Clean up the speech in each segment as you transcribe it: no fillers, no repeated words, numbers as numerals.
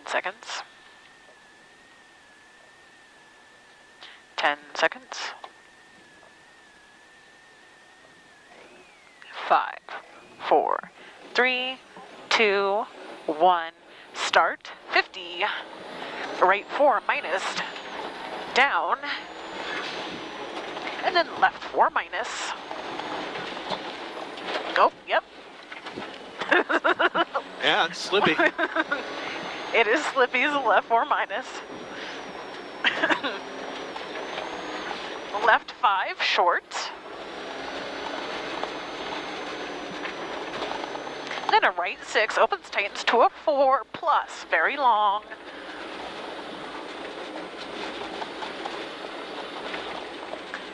seconds. 10 seconds. 5, 4, 3, 2, 1. Start. 50. Right 4 minus. Down. And then left 4 minus. Go. Yep. Yeah, it's slippy. It is Slippy's left 4 minus. Left 5 short. Then a right 6 opens, tightens to a 4 plus, very long.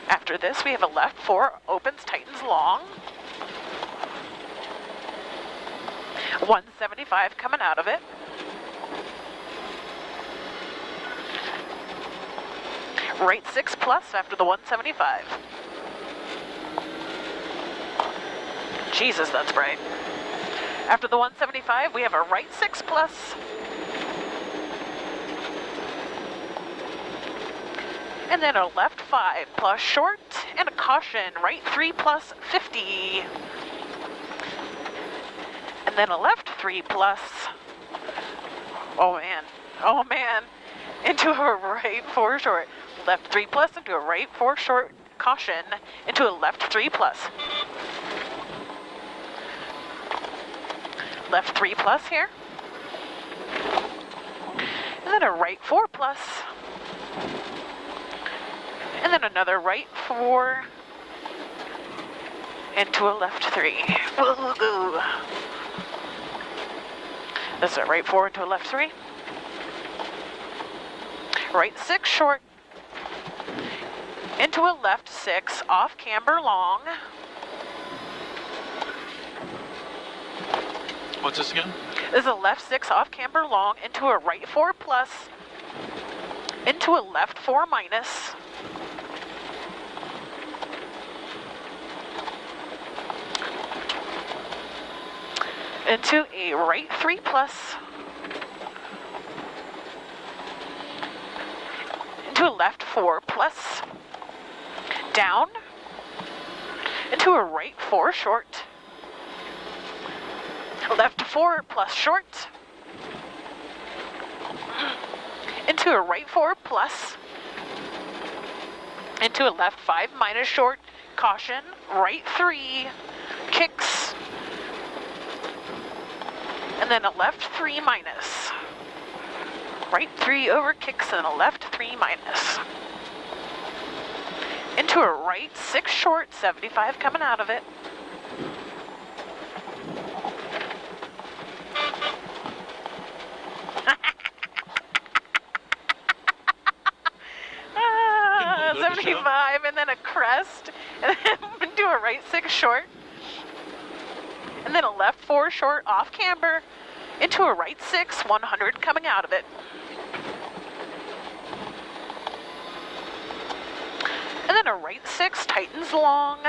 After this, we have a left 4 opens, tightens long. 175 coming out of it. Right 6 plus after the 175. Jesus, that's bright. After the 175, we have a right 6 plus. And then a left 5 plus short, and a caution, right 3 plus 50. And then a left 3 plus. Oh man, into a right 4 short. Left 3 plus into a right 4 short, caution, into a left 3 plus. Left 3 plus here. And then a right 4 plus. And then another right 4 into a left 3. Ooh. This is a right 4 into a left 3. Right 6 short into a left 6 off camber long. What's this again? This is a left 6 off camber long into a right 4 plus into a left 4 minus. Into a right 3 plus. Into a left 4 plus. Down. Into a right 4 short. Left 4 plus short. Into a right 4 plus. Into a left 5 minus short. Caution. Right 3. Kicks. And then a left 3 minus. Right 3 over kicks and a left 3 minus. Into a right 6 short, 75 coming out of it. Ah, 75 and then a crest. And then do a right 6 short. And then a left 4 short off camber into a right 6, 100 coming out of it. And then a right 6 tightens long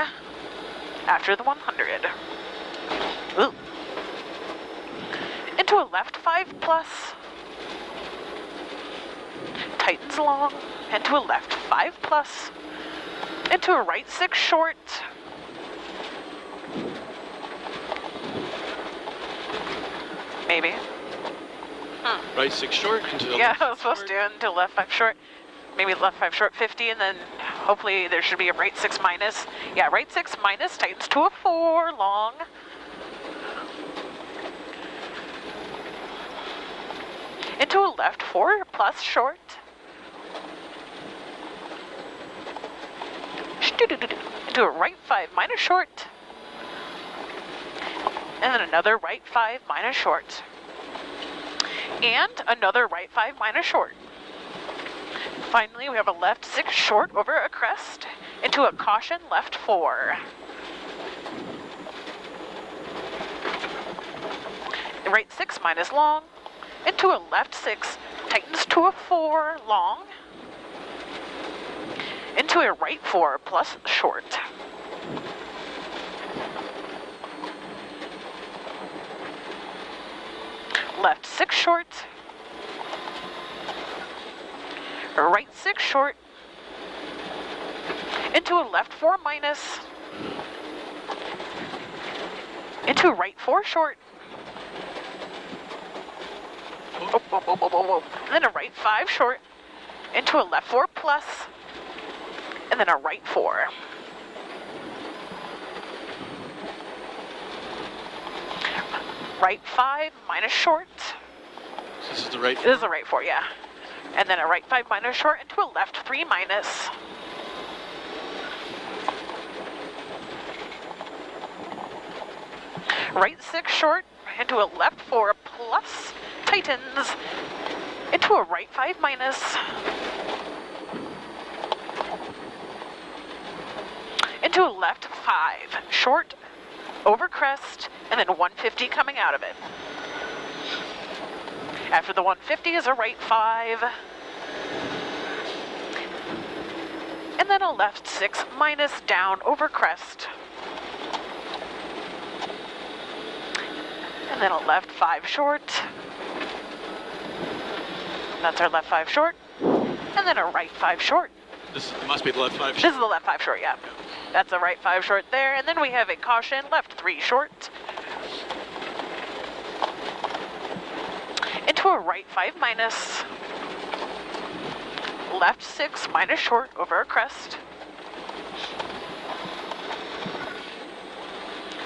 after the 100. Ooh. Into a left 5 plus. Tightens long into a left 5 plus. Into a right 6 short. Maybe. Right 6 short into the yeah, left I was supposed to into left 5 short. Maybe left 5 short 50, and then hopefully there should be a right 6 minus. Yeah, right 6 minus tightens to a 4 long. Into a left 4 plus short. Into a right 5 minus short. And then another right 5 minus short. And another right 5 minus short. Finally, we have a left 6 short over a crest into a caution left 4. Right 6 minus long into a left 6 tightens to a 4 long into a right 4 plus short. Left 6 short a right 6 short, into a left 4 minus, into right 4 short, whoa, whoa, whoa, whoa, whoa, whoa. And then a right 5 short, into a left 4 plus, and then a right 4. Right 5 minus short. This is the right 4? This is the right 4, yeah. And then a right 5 minus short into a left 3 minus. Right 6 short into a left 4 plus, tightens, into a right 5 minus, into a left 5 short, over crest, and then 150 coming out of it. After the 150 is a right 5, and then a left 6 minus, down over crest, and then a left 5 short. That's our left 5 short, and then a right 5 short. This must be the left 5 short. This is the left 5 short, yeah. That's a right 5 short there, and then we have a caution, left 3 short, into a right 5 minus, left 6 minus short over a crest,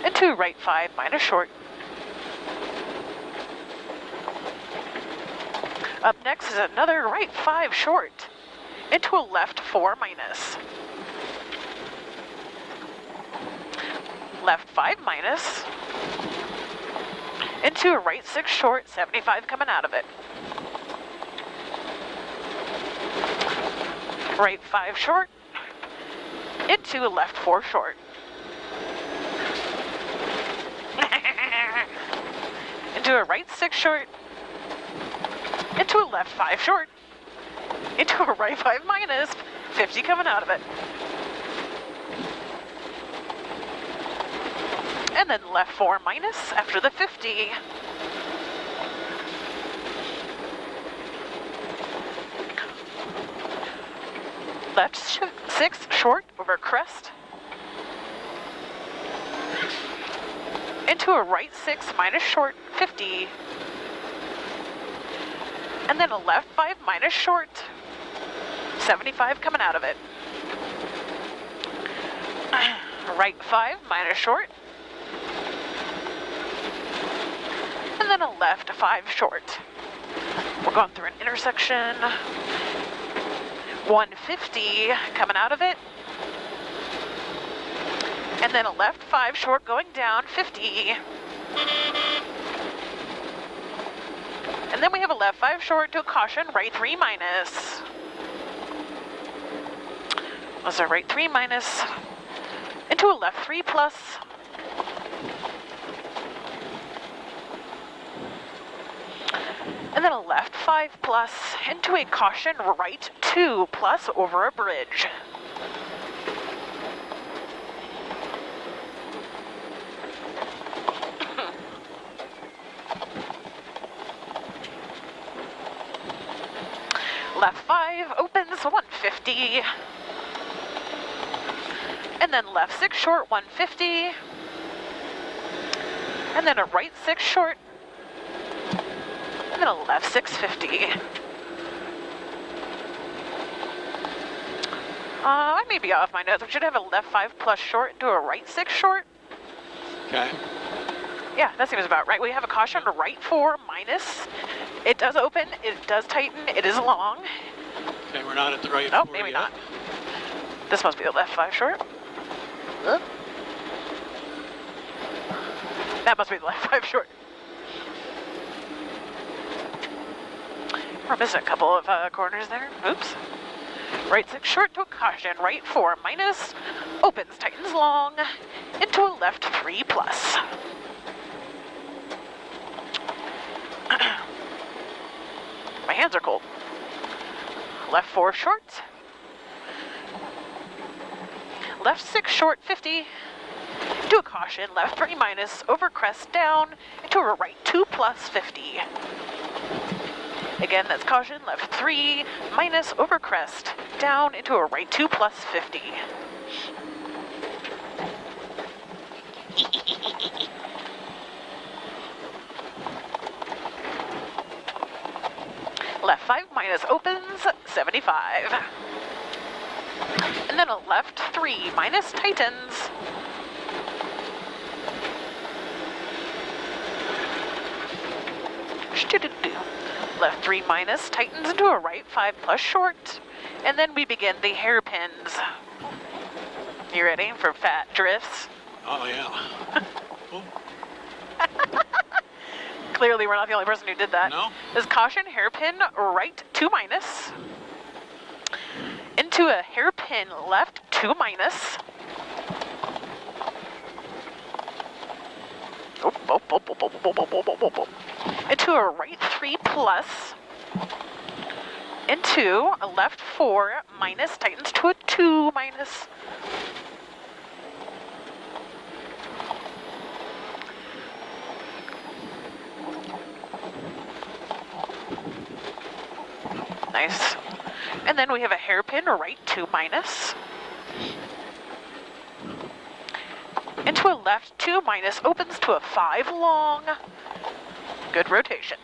into right 5 minus short. Up next is another right 5 short, into a left 4 minus, left 5 minus, into a right 6 short, 75 coming out of it. Right 5 short, into a left 4 short. Into a right 6 short, into a left 5 short, into a right 5 minus, 50 coming out of it. And then left 4 minus after the 50. Left 6 short over crest, into a right 6 minus short, 50. And then a left 5 minus short, 75 coming out of it. Right 5 minus short, and then a left 5 short. We're going through an intersection. 150 coming out of it, and then a left 5 short going down, 50. And then we have a left 5 short to a caution, right 3 minus. Was a right 3 minus, into a left 3 plus, and then a left 5 plus, into a caution, right 2 plus over a bridge. Left 5 opens 150, and then left 6 short 150, and then a right 6 short, and then a left 650. I may be off my notes. We should have a left 5 plus short into a right 6 short. Okay. Yeah, that seems about right. We have a caution, right 4 minus. It does open, it does tighten, it is long. Okay, we're not at the right 4 maybe yet. not. This must be the left 5 short. That must be the left 5 short. We're missing a couple of corners there. Oops. Right 6 short to a caution, right 4 minus, opens, tightens long, into a left 3 plus. My hands are cold. Left 4 short, left 6 short, 50, to a caution, left 3 minus, over crest down, into a right 2 plus, 50. Again, that's caution, left 3, minus over crest, down into a right 2 plus 50. Left 5 minus opens, 75. And then a left 3 minus tightens. Left 3 minus tightens into a right 5 plus short. And then we begin the hairpins. You ready for fat drifts? Oh, yeah. Oh, Clearly we're not the only person who did that. no? This caution hairpin right 2 minus. Into a hairpin left 2 minus. Into a right 3 plus. Into a left 4 minus tightens to a 2 minus. Nice. And then we have a hairpin right 2 minus. Into a left 2 minus opens to a 5 long. Good rotation.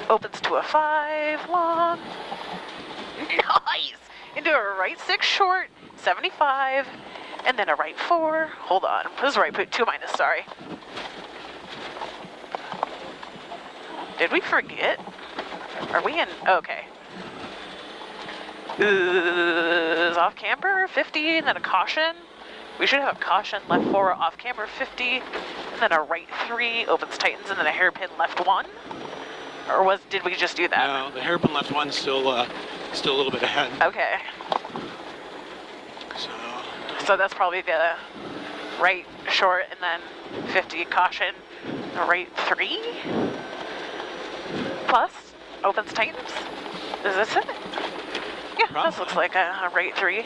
Opens to a 5 long. Nice! Into a right 6 short, 75. And then a right 4. Hold on. This is right 2 minus, sorry. Did we forget? Are we in? Okay. Is off camber 50 and then a caution. We should have a caution left 4 off camber 50 and then a right 3 opens tightens and then a hairpin left 1. Or did we just do that? No, the hairpin left one's still a little bit ahead. Okay. So that's probably the right short and then 50 caution. The right 3 plus opens tightens. Is this it? Yeah, Probably. this looks like a right 3.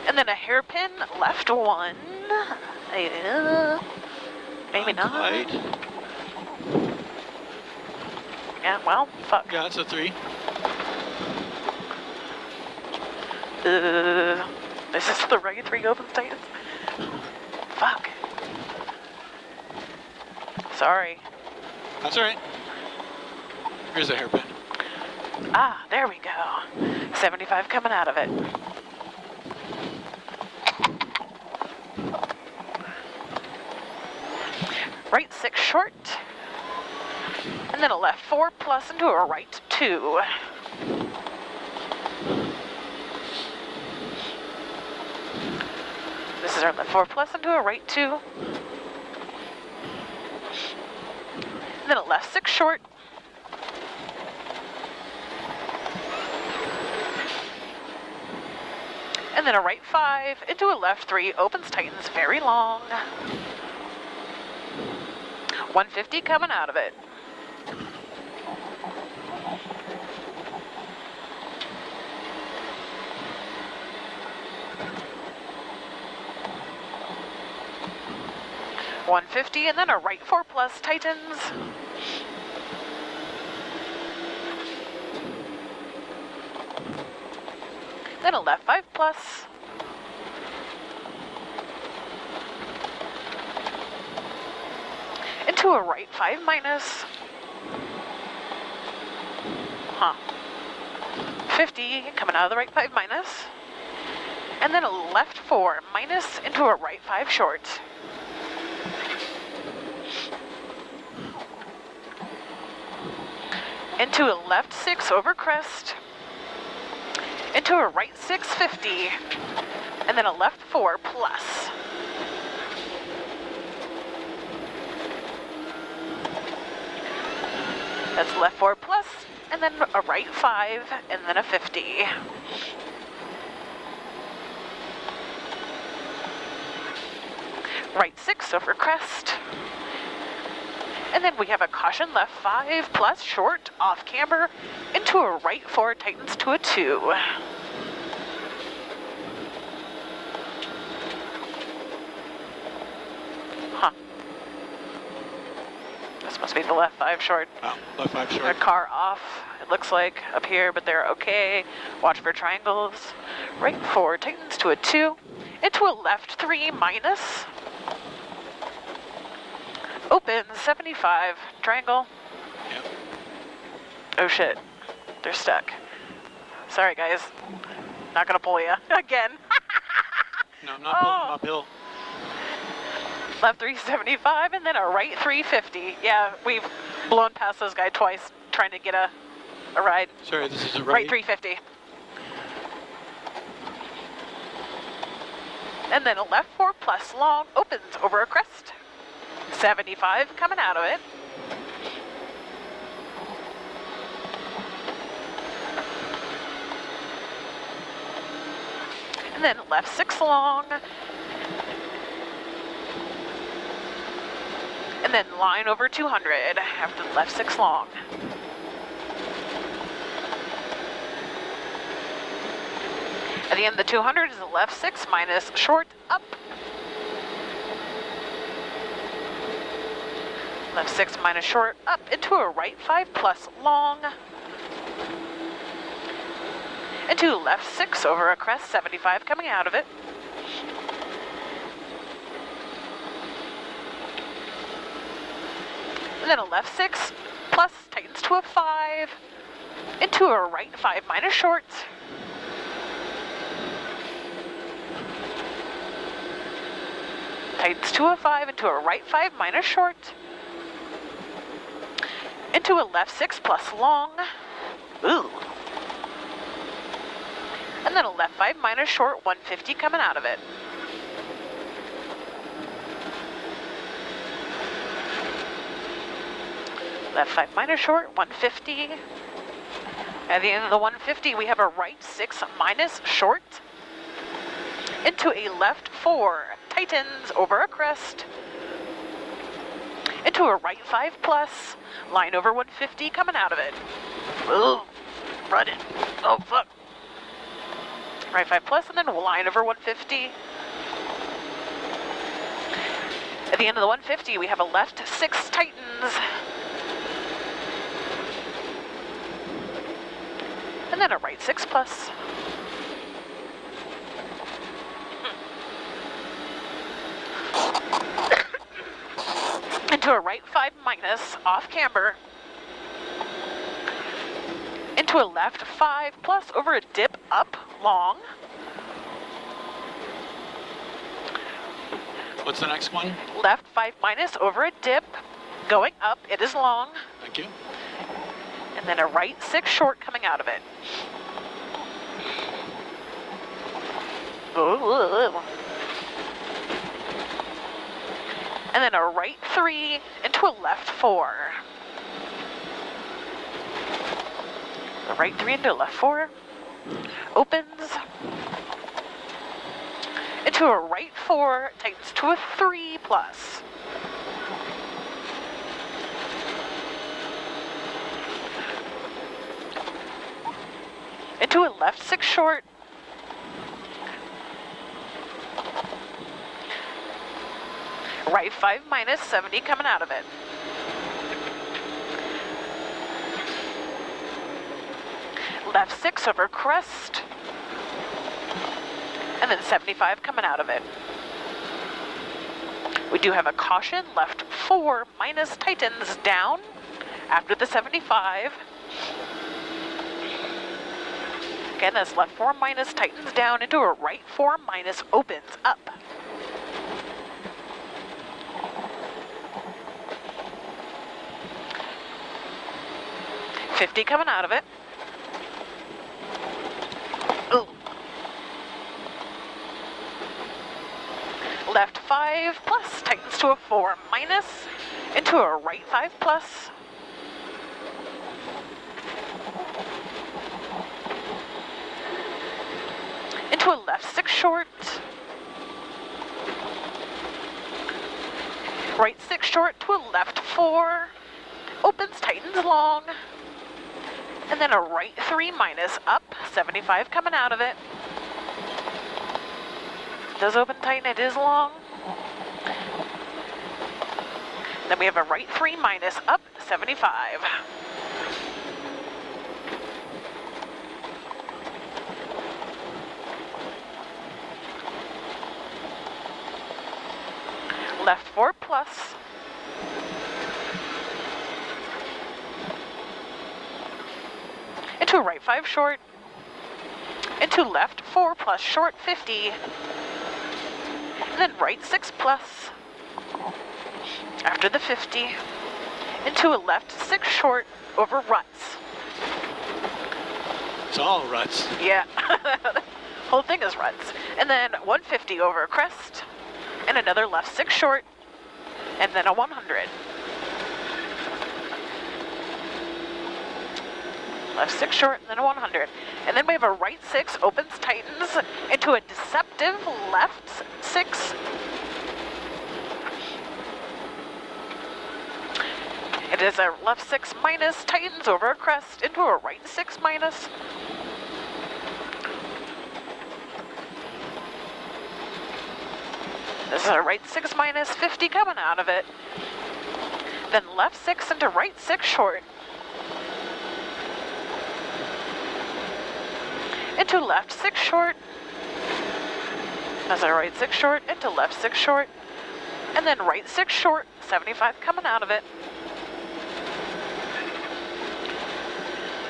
And then a hairpin left 1. Maybe not. Quite. Yeah, well, fuck. Yeah, it's a 3. This is the right 3 opens tightens. Fuck. Sorry. That's all right. Here's a hairpin. Ah, there we go. 75 coming out of it. Right 6 short. And then a left 4 plus into a right 2. This is our left 4 plus into a right 2. And then a left 6 short. And then a right 5 into a left 3 opens tightens very long. 150 coming out of it. $150 and then a right 4 plus tightens. Then a left 5 plus. Into a right 5 minus. 50 coming out of the right 5 minus. And then a left 4 minus into a right 5 short. Into a left 6 over crest. Into a right 650, and then a left 4 plus. That's left 4 plus, and then a right 5, and then a 50. Right 6 over crest. And then we have a caution left 5 plus short off camber into a right 4 tightens to a 2. This must be the left 5 short. Oh, left 5 A short. car off, it looks like, up here, but they're okay. Watch for triangles. Right 4 tightens to a 2. Into a left 3 minus. Opens 75. Triangle. Yep. Oh shit. They're stuck. Sorry guys. Not gonna pull you. Again. No, I'm not pulling them uphill. Left 375 and then a right 350. Yeah, we've blown past those guys twice trying to get a ride. Sorry, this is a Right 350. And then a left 4 plus long opens over a crest. 75 coming out of it. And then left 6 long. And then line over 200 after the left 6 long. At the end of the 200 is the left 6 minus short up. Left 6 minus short up into a right 5 plus long. Into left 6 over a crest, 75 coming out of it. And then a left 6 plus tightens to a 5. Into a right 5 minus short. Tightens to a 5 into a right 5 minus short. Into a left 6 plus long. Ooh. And then a left 5 minus short, 150 coming out of it. Left 5 minus short, 150. At the end of the 150, we have a right 6 minus short. Into a left 4, tightens over a crest. Into a right 5 plus, line over 150 coming out of it. Ooh, running. Oh, fuck. Right 5 plus, and then line over 150. At the end of the 150, we have a left 6 tightens. And then a right 6 plus. Into a right 5 minus, off camber. Into a left 5 plus over a dip up long. What's the next one? Left 5 minus over a dip. Going up, it is long. Thank you. And then a right 6 short coming out of it. Ooh. And then a right 3 into a left 4. A right 3 into a left 4. Opens. Into a right 4, tightens to a 3 plus. Into a left 6 short. Right 5 minus, 70 coming out of it. Left 6 over crest. And then 75 coming out of it. We do have a caution, left 4 minus tightens down after the 75. Again, that's left 4 minus tightens down into a right 4 minus opens up. $50 coming out of it. Ooh. Left 5 plus tightens to a 4 minus into a right 5 plus. Into a left 6 short. Right 6 short to a left 4. Opens, tightens long. And then a right 3 minus up, 75 coming out of it. Does open, tighten, it is long. Then we have a right 3 minus up 75. Left 4 plus. Into right 5 short. Into left 4 plus short 50. And then right 6 plus. After the 50. Into a left 6 short over ruts. It's all ruts. Yeah. Whole thing is ruts. And then 150 over a crest. And another left 6 short. And then a 100. Left 6 short, and then a 100. And then we have a right 6, opens, tightens, into a deceptive left 6. It is a left 6 minus, tightens over a crest, into a right 6 minus. This is a right 6 minus, 50 coming out of it. Then left 6 into right 6 short. Into left 6 short. That's a right 6 short, into left 6 short. And then right 6 short, 75 coming out of it.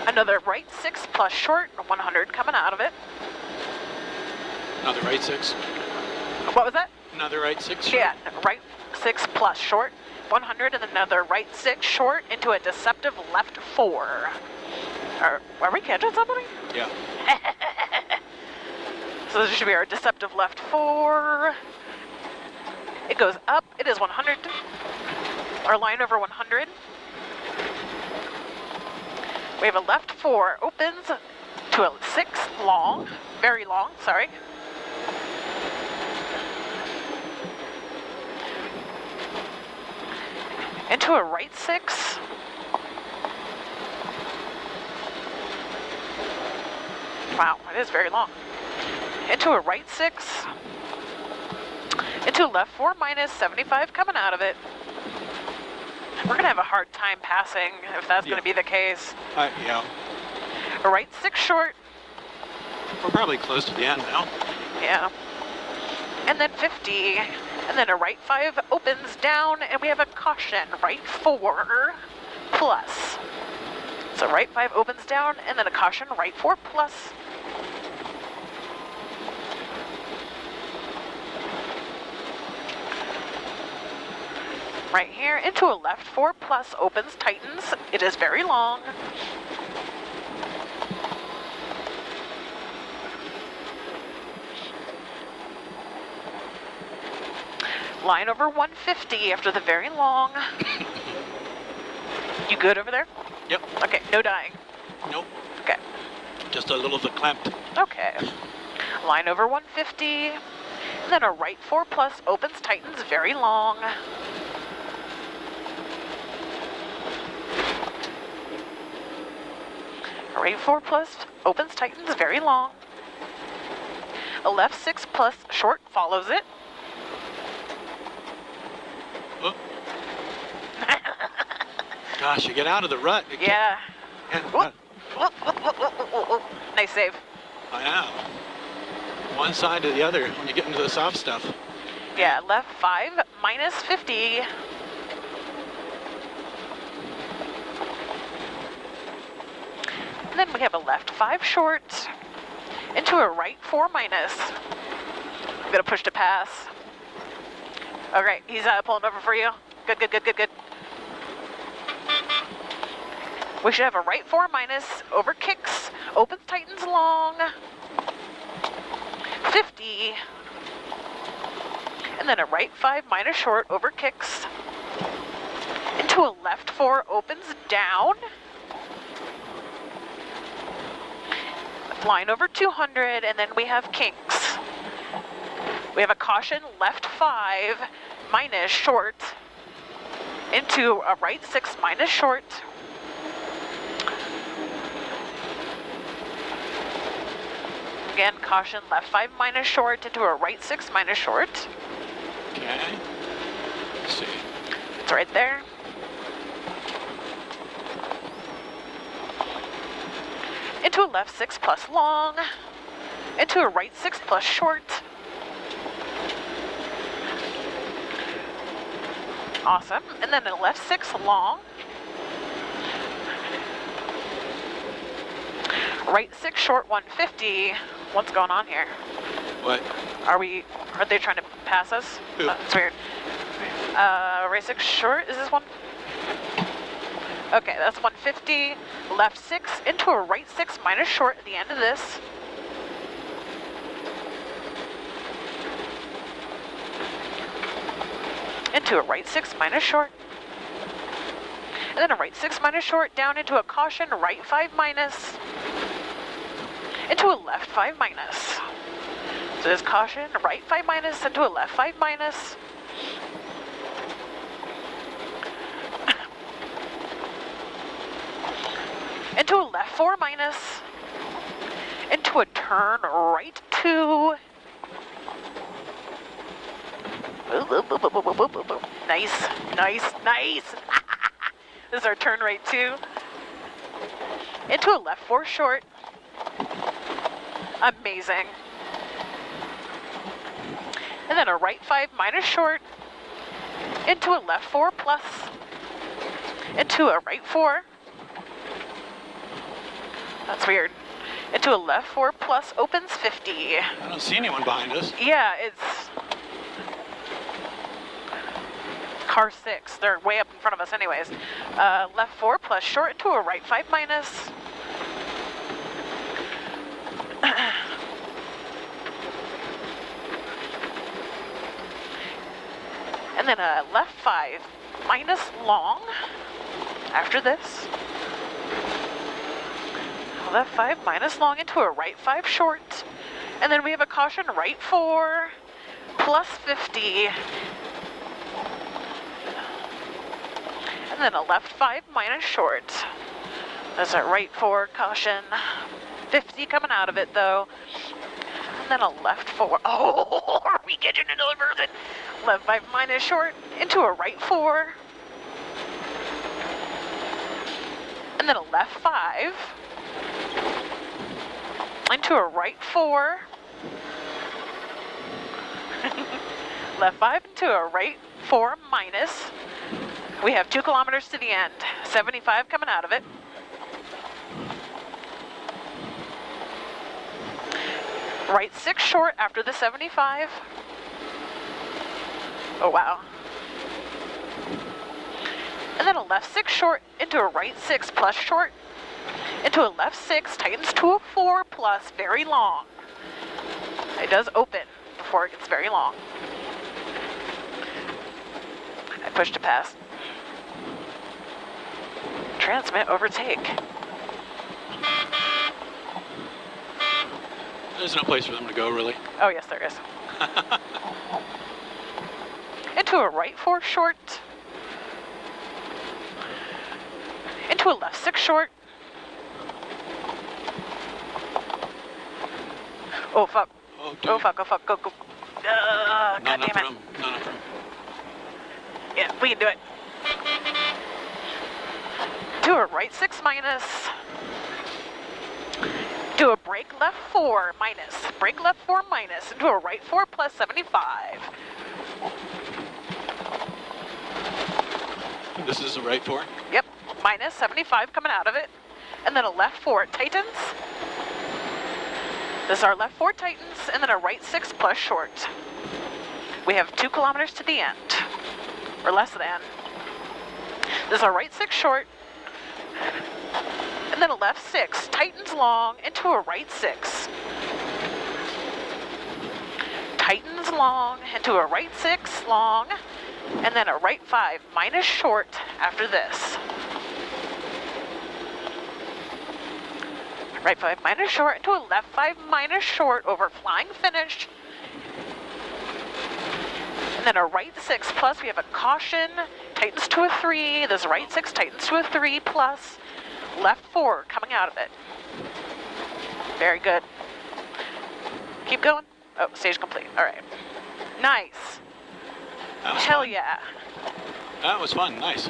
Another right 6 plus short, 100 coming out of it. Another right 6. What was that? Another right 6. Yeah, right 6 plus short, 100, and another right 6 short into a deceptive left 4. Are we catching somebody? Yeah. So this should be our deceptive left 4. It goes up. It is 100. Our line over 100. We have a left 4 opens to a 6 long, very long, sorry. Into a right 6. Wow, it is very long. Into a right 6. Into left 4 minus, 75 coming out of it. We're going to have a hard time passing if that's going to be the case. Yeah. A right 6 short. We're probably close to the end now. Yeah. And then 50. And then a right 5 opens down, and we have a caution, right 4 plus. So right 5 opens down, and then a caution, right 4 plus. Right here into a left 4 plus, opens, tightens. It is very long. Line over 150 after the very long. You good over there? Yep. Okay, no dying. Nope. Okay. Just a little verklempt. Okay. Line over 150. And then a right 4 plus, opens, tightens, very long. A right 4 plus, opens, tightens, very long. A left 6 plus, short follows it. Oh. Gosh, you get out of the rut. Yeah. Yeah. Nice save. I know. One side to the other when you get into the soft stuff. Yeah, left 5 minus 50. And then we have a left 5 short into a right 4 minus. I'm gonna push to pass. Okay, he's pulling over for you. Good, good, good, good, good. We should have a right 4 minus over kicks, opens, tightens long. 50. And then a right 5 minus short over kicks. Into a left 4 opens down. Line over 200, and then we have kinks. We have a caution left 5 minus short into a right 6 minus short. Again, caution left 5 minus short into a right 6 minus short. Okay. Let's see. It's right there. Into a left 6 plus long. Into a right 6 plus short. Awesome. And then a left 6 long. Right 6 short 150. What's going on here? What? Are they trying to pass us? Who? That's weird. Right 6 short, is this one? Okay, that's 150. Left 6 into a right 6 minus short at the end of this. Into a right 6 minus short. And then a right 6 minus short down into a caution, right 5 minus. Into a left 5 minus. So there's caution, right 5 minus into a left 5 minus. Into a left 4 minus. Into a turn right 2. Nice, nice, nice. This is our turn right 2. Into a left 4 short. Amazing. And then a right 5 minus short. Into a left 4 plus. Into a right 4. That's weird. Into a left 4 plus opens 50. I don't see anyone behind us. Yeah, it's car 6. They're way up in front of us anyways. Left 4 plus short into a right 5 minus. And then a left 5 minus long after this. Left 5 minus long into a right 5 short. And then we have a caution right 4 plus 50. And then a left 5 minus short. That's a right 4 caution. 50 coming out of it though. And then a left 4. Oh, are we getting another version? Left 5 minus short into a right 4. And then a left 5 into a right 4. Left 5 into a right 4 minus. We have 2 kilometers to the end. 75 coming out of it. Right 6 short after the 75. Oh, wow. And then a left 6 short into a right 6 plus short. Into a left 6, tightens to a 4 plus, very long. It does open before it gets very long. I pushed to pass. Transmit, overtake. There's no place for them to go, really. Oh, yes, there is. Into a right 4 short. Into a left 6 short. Oh, fuck. Oh, fuck, oh, fuck. Go, go. God damn it. Not enough room. Yeah, we can do it. Do a right 6 minus. Do a brake left 4 minus. Brake left 4 minus. Into a right 4 plus 75. This is the right 4? Yep. Minus 75 coming out of it. And then a left 4 tightens. This is our left 4 tightens. And then a right 6 plus short. We have 2 kilometers to the end. Or less than. This is our right 6 short. And then a left 6 tightens long into a right 6. Tightens long into a right 6 long. And then a right 5 minus short after this. Right 5 minus short into a left 5 minus short over flying finish. And then a right 6 plus, we have a caution, tightens to a 3. This right 6 tightens to a 3 plus. Left 4 coming out of it. Very good. Keep going. Oh, stage complete. All right. Nice. That was Hell fun. yeah. That was fun. Nice.